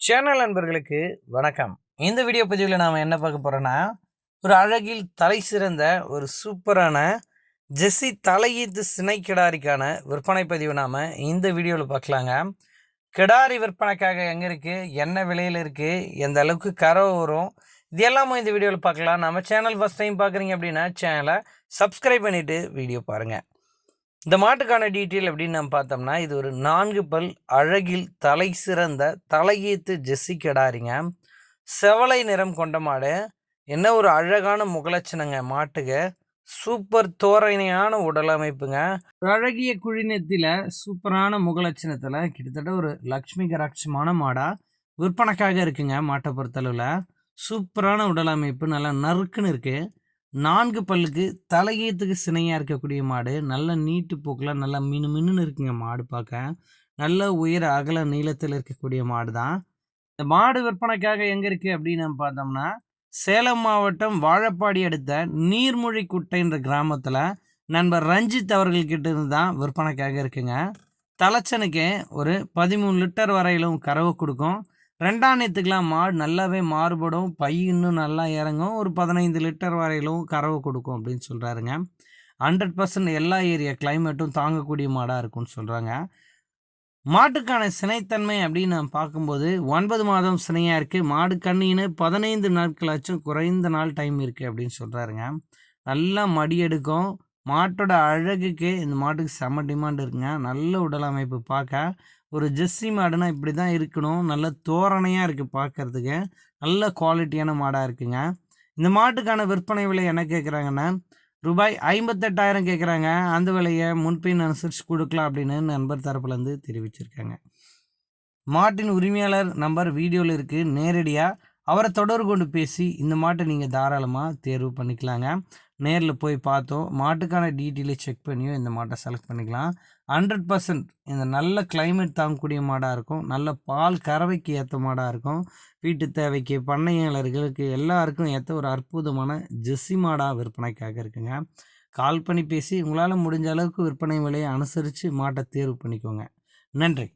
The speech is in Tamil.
சேனல் நண்பர்களுக்கு வணக்கம். இந்த வீடியோ பதிவில் நாம் என்ன பார்க்க போகிறோன்னா, ஒரு அழகில் தலை சிறந்த ஒரு சூப்பரான ஜெர்சி தலையீத்து சினை கிடாரிக்கான விற்பனை பதிவு நாம் இந்த வீடியோவில் பார்க்கலாங்க. கிடாரி விற்பனைக்காக எங்கே இருக்குது, என்ன விலையில் இருக்குது, எந்த அளவுக்கு கறவை வரும், இது எல்லாமே இந்த வீடியோவில் பார்க்கலாம். நம்ம சேனல் ஃபஸ்ட் டைம் பார்க்குறீங்க அப்படின்னா சேனலை சப்ஸ்கிரைப் பண்ணிவிட்டு வீடியோ பாருங்கள். இந்த மாட்டுக்கான டீட்டெயில் அப்படின்னு நம்ம பார்த்தோம்னா, இது ஒரு 4 பல் அழகில் தலை சிறந்த தலையீத்து ஜெர்சி கிடாரிங்க. செவலை நிறம் கொண்ட மாடு. என்ன ஒரு அழகான முகலட்சணங்க மாட்டுக்கு. சூப்பர் தோரணையான உடல் அமைப்புங்க. அழகிய குழிநெத்தில சூப்பரான முகலட்சணத்தில் கிட்டத்தட்ட ஒரு லக்ஷ்மி கராட்சமான மாடாக விற்பனைக்காக இருக்குங்க. மாட்டை பொறுத்தளவில் சூப்பரான உடல் அமைப்பு, நல்லா நறுக்குன்னு இருக்குது. 4 பல்லுக்கு தலையீத்துக்கு சினையாக இருக்கக்கூடிய மாடு. நல்ல நீட்டு போக்கில் நல்லா மின்னு இருக்குங்க மாடு பார்க்க. நல்ல உயர அகல நீளத்தில் இருக்கக்கூடிய மாடு தான். இந்த மாடு விற்பனைக்காக எங்கே இருக்குது அப்படின்னு நம்ம பார்த்தோம்னா, சேலம் மாவட்டம் வாழப்பாடி அடுத்த நீர்மொழி குட்டைன்ற கிராமத்தில் நண்பர் ரஞ்சித் அவர்கள்கிட்ட இருந்து தான் விற்பனைக்காக இருக்குங்க. தலைச்சனுக்கே ஒரு 13 லிட்டர் வரையிலும் கறவை கொடுக்கும். 2ஆம் நேத்துக்கெலாம் மாடு நல்லாவே மாறுபடும், பை இன்னும் நல்லா இறங்கும், ஒரு 15 லிட்டர் வரையிலும் கறவை கொடுக்கும் அப்படின்னு சொல்கிறாருங்க. 100% எல்லா ஏரியா கிளைமேட்டும் தாங்கக்கூடிய மாடாக இருக்கும்னு சொல்கிறாங்க. மாட்டுக்கான சினைத்தன்மை அப்படின்னு நான் பார்க்கும்போது 9 மாதம் சினையாக இருக்குது. மாடு கண்ணின்னு 15 நாட்களாச்சும் குறைந்த நாள் டைம் இருக்குது அப்படின்னு சொல்கிறாருங்க. நல்லா மடி எடுக்கும். மாட்டோட அழகுக்கு இந்த மாட்டுக்கு செம்ம டிமாண்ட் இருக்குங்க. நல்ல உடல் அமைப்பு பார்க்க ஒரு ஜெர்சி மாடுனா இப்படி தான் இருக்கணும். நல்ல தோரணையாக இருக்குது பார்க்குறதுக்கு. நல்ல குவாலிட்டியான மாடாக இருக்குங்க. இந்த மாட்டுக்கான விற்பனை விலை என்ன கேட்குறாங்கன்னா, ரூபாய் 58,000 கேட்குறாங்க. அந்த விலையை முன்பின் அனுசரித்து கொடுக்கலாம் அப்படின்னு நண்பர் தரப்புலேருந்து தெரிவிச்சிருக்காங்க. மாட்டின் உரிமையாளர் நம்பர் வீடியோவில் இருக்குது. நேரடியாக அவரை தொடர்பு கொண்டு பேசி இந்த மாட்டை நீங்கள் தாராளமாக தேர்வு பண்ணிக்கலாங்க. நேரில் போய் பார்த்தோம், மாட்டுக்கான டீட்டெயிலை செக் பண்ணியும் இந்த மாட்டை செலக்ட் பண்ணிக்கலாம். 100% இந்த நல்ல கிளைமேட் தாங்கக்கூடிய மாடாக இருக்கும். நல்ல பால் கறவைக்கு ஏற்ற மாடாக இருக்கும். வீட்டு தேவைக்கு, பண்ணையாளர்களுக்கு எல்லாருக்கும் ஏற்ற ஒரு அற்புதமான ஜெர்சி மாடாக விற்பனைக்காக இருக்குங்க. கால் பண்ணி பேசி உங்களால் முடிஞ்ச அளவுக்கு விற்பனை விலையை அனுசரித்து மாட்டை தேர்வு பண்ணிக்கோங்க. நன்றி.